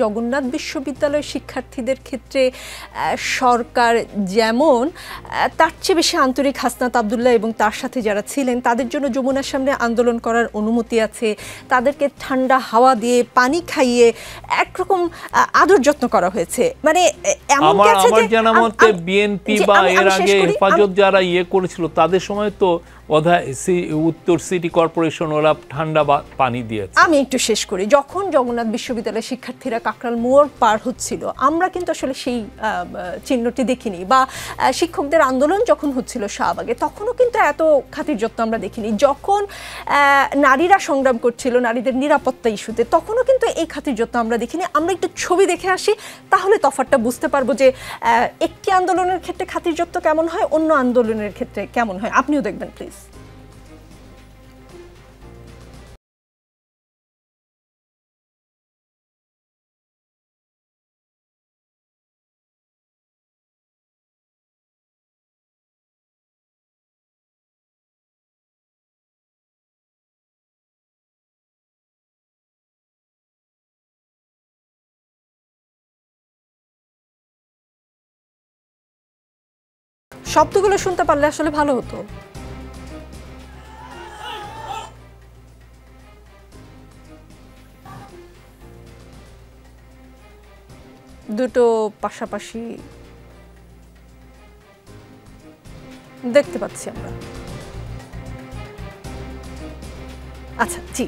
জগন্নাথ বিশ্ববিদ্যালয়ের শিক্ষার্থীদের ক্ষেত্রে সরকার যেমন তার চেয়ে বেশি আন্তরিক হাসনাত আব্দুল্লাহ এবং তার সাথে যারা ছিলেন তাদের জন্য যমুনার সামনে আন্দোলন করার অনুমতি আছে, তাদেরকে ঠান্ডা হাওয়া দিয়ে পানি খাইয়ে একরকম আদর যত্ন করা হয়েছে। মানে এমন আমার জানা মতে বিএনপি বা এর আগে হেফাজত যারা করেছিল তাদের সময় তো উত্তর সিটি কর্পোরেশন ওরা ঠান্ডা পানি দিয়েছে। আমি একটু শেষ করি। যখন জগন্নাথ বিশ্ববিদ্যালয়ের শিক্ষার্থীরা কাকরাল মোড় পার হচ্ছিল আমরা কিন্তু আসলে সেই চিহ্নটি দেখিনি, বা শিক্ষকদের আন্দোলন যখন হচ্ছিল শাহবাগে তখনও কিন্তু এত খাতির যত্ন আমরা দেখিনি। যখন নারীরা সংগ্রাম করছিল নারীদের নিরাপত্তা ইস্যুতে তখনও কিন্তু এই খাতির যত্ন আমরা দেখিনি। আমরা একটু ছবি দেখে আসি, তাহলে তফাৎটা বুঝতে পারবো যে একটি আন্দোলনের ক্ষেত্রে খাতির যত্ন কেমন হয়, অন্য আন্দোলনের ক্ষেত্রে কেমন হয়। আপনিও দেখবেন প্লিজ। শব্দগুলো শুনতে পারলে আসলে ভালো হতো। দুটো পাশাপাশি দেখতে পাচ্ছি আমরা। আচ্ছা জি,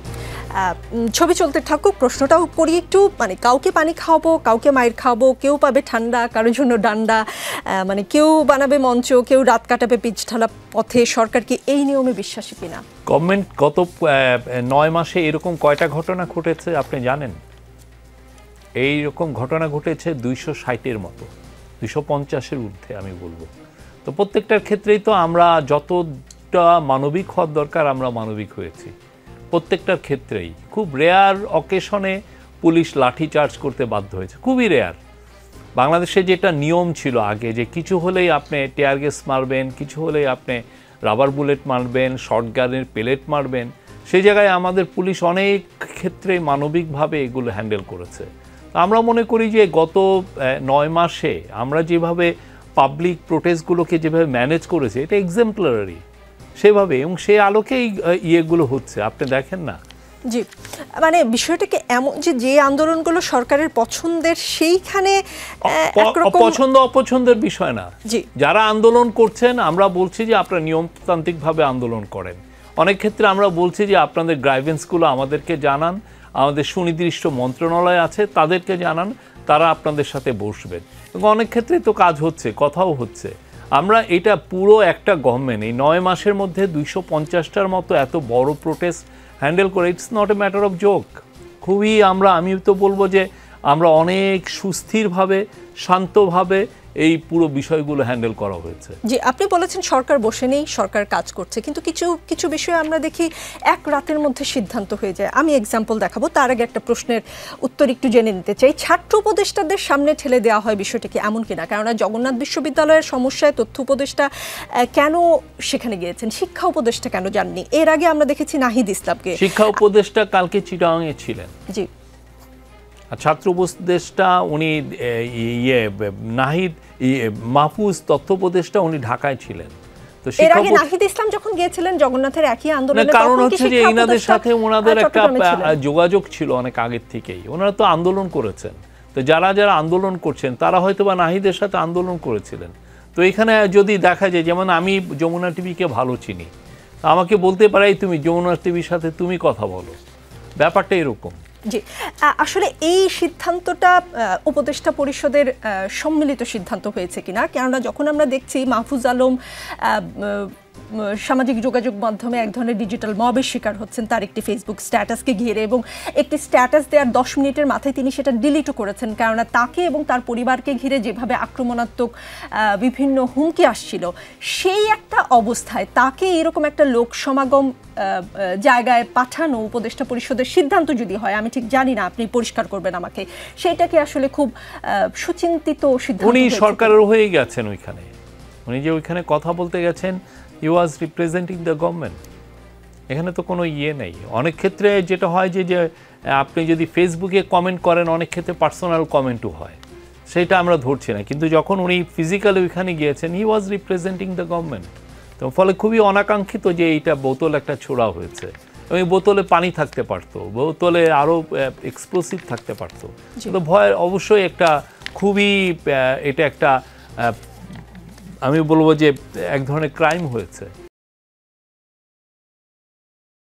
ছবি চলতে থাকুক। প্রশ্নটাও করি একটু, মানে কাউকে পানি খাওয়াবো, কাউকে মায়ের খাওয়াবো, কেউ পাবে ঠান্ডা, কারোর জন্য ডান্ডা, মানে কেউ বানাবে মঞ্চ, কেউ রাত কাটাবে পিচঢালা পথে। সরকার কি এই নিয়মে বিশ্বাসী কিনা? গভর্নমেন্ট গত 9 মাসে এরকম কয়টা ঘটনা ঘটেছে আপনি জানেন? এইরকম ঘটনা ঘটেছে 260-এর মতো, 250-এর ঊর্ধ্বে আমি বলবো। তো প্রত্যেকটার ক্ষেত্রেই তো আমরা যতটা মানবিক হওয়ার দরকার আমরা মানবিক হয়েছি প্রত্যেকটার ক্ষেত্রেই। খুব রেয়ার অকেশনে পুলিশ লাঠি চার্জ করতে বাধ্য হয়েছে, খুবই রেয়ার। বাংলাদেশে যেটা নিয়ম ছিল আগে যে কিছু হলেই আপনি টিয়ার গ্যাস মারবেন, কিছু হলেই আপনি রাবার বুলেট মারবেন, শর্টগানের পেলেট মারবেন, সেই জায়গায় আমাদের পুলিশ অনেক ক্ষেত্রে মানবিকভাবে এগুলো হ্যান্ডেল করেছে। আমরা মনে করি যে গত 9 মাসে আমরা যেভাবে পাবলিক প্রোটেস্টগুলোকে যেভাবে ম্যানেজ করেছে এটা এক্সাম্পলারি সেভাবে, এবং সেই আলোকেই ইয়েগুলো হচ্ছে আপনি দেখেন না। জি, মানে বিষয়টাকে এমন যে আন্দোলনগুলো সরকারের পছন্দের সেইখানে পছন্দ অপছন্দের বিষয় না। যারা আন্দোলন করছেন আমরা বলছি যে আপনারা নিয়মতান্ত্রিকভাবে আন্দোলন করেন। অনেক ক্ষেত্রে আমরা বলছি যে আপনাদের গ্রাইভেন্সগুলো আমাদেরকে জানান, আমাদের সুনির্দিষ্ট মন্ত্রণালয় আছে তাদেরকে জানান, তারা আপনাদের সাথে বসবেন। এবং অনেক ক্ষেত্রে তো কাজ হচ্ছে, কথাও হচ্ছে। আমরা এটা পুরো একটা গভর্নমেন্ট এই 9 মাসের মধ্যে 250টার মতো এত বড় প্রোটেস্ট হ্যান্ডেল করে, it's not a matter of joke. খুবই আমি তো বলবো যে আমরা অনেক সুস্থিরভাবে শান্তভাবে এই পুরো বিষয়গুলো হ্যান্ডেল করা হয়েছে। জি, আপনি বলেছেন সরকার বসে নেই, সরকার কাজ করছে, কিন্তু কিছু বিষয়ে আমরা দেখি এক রাতের মধ্যে সিদ্ধান্ত হয়ে যায়। আমি এক্সাম্পল দেখাবো, তার আগে একটা প্রশ্নের উত্তর একটু জেনে নিতে চাই। ছাত্র উপদেষ্টাদের সামনে ঠেলে দেওয়া হয় বিষয়টা কি এমন কিনা? কেননা জগন্নাথ বিশ্ববিদ্যালয়ের সমস্যায় তথ্য উপদেষ্টা কেন সেখানে গিয়েছেন, শিক্ষা উপদেষ্টা কেন যাননি? এর আগে আমরা দেখেছি নাহিদ ইসলামকে। শিক্ষা উপদেষ্টা কালকে চিটাগাংয়ে ছিলেন। জি, ছাত্র উপদেষ্টা উনি নাহিদ মাহফুজ তথ্য উপদেষ্টা উনি ঢাকায় ছিলেন। তো এর আগে নাহিদ ইসলাম যখন গিয়েছিলেন জগন্নাথের একই আন্দোলনে, কারণ হচ্ছে যে এনাদের সাথে ওনাদের একটা যোগাযোগ ছিল অনেক আগের থেকেই, ওনারা তো আন্দোলন করেছেন। তো যারা আন্দোলন করছেন তারা হয়তো বা নাহিদের সাথে আন্দোলন করেছিলেন। তো এখানে যদি দেখা যায়, যেমন আমি যমুনা টিভিকে ভালো চিনি, আমাকে বলতে পারে তুমি যমুনা টিভির সাথে তুমি কথা বলো, ব্যাপারটা এরকম। জি, আসলে এই সিদ্ধান্তটা উপদেষ্টা পরিষদের সম্মিলিত সিদ্ধান্ত হয়েছে কিনা? কেননা যখন আমরা দেখছি মাহফুজ আলম সামাজিক যোগাযোগ মাধ্যমে এক ধরনের ডিজিটাল মবের শিকার হচ্ছেন তার একটি ফেসবুক স্ট্যাটাসকে ঘিরে, এবং একটি স্ট্যাটাস দেওয়ার 10 মিনিটের মাথায় তিনি সেটা ডিলিটও করেছেন, কেননা তাকে এবং তার পরিবারকে ঘিরে যেভাবে আক্রমণাত্মক বিভিন্ন হুমকি আসছিল, সেই একটা অবস্থায় তাকে এরকম একটা লোক সমাগম জায়গায় পাঠানো উপদেষ্টা পরিষদের সিদ্ধান্ত যদি হয়, আমি ঠিক জানি না, আপনি পরিষ্কার করবেন আমাকে, সেইটাকে আসলে খুব সুচিন্তিত সিদ্ধান্ত। উনি সরকারের হয়ে গেছেন ওইখানে, উনি যে ওইখানে কথা বলতে গেছেন, হি ওয়াজ রিপ্রেজেন্টিং দ্য গভর্নমেন্ট। এখানে তো কোনো নেই। অনেক ক্ষেত্রে যেটা হয় যে আপনি যদি ফেসবুকে কমেন্ট করেন অনেক ক্ষেত্রে পার্সোনাল কমেন্টও হয়, সেটা আমরা ধরছি না। কিন্তু যখন উনি ফিজিক্যালি ওইখানে গিয়েছেন, হি ওয়াজ রিপ্রেজেন্টিং দ্য গভর্নমেন্ট। তো ফলে খুবই অনাকাঙ্ক্ষিত যে এইটা বোতল একটা ছোড়া হয়েছে, এবং বোতলে পানি থাকতে পারতো, বোতলে আরও এক্সপ্লোসিভ থাকতে পারতো। তো ভয় অবশ্যই একটা খুবই, এটা একটা আমি বলবো যে এক ধরনের ক্রাইম হয়েছে।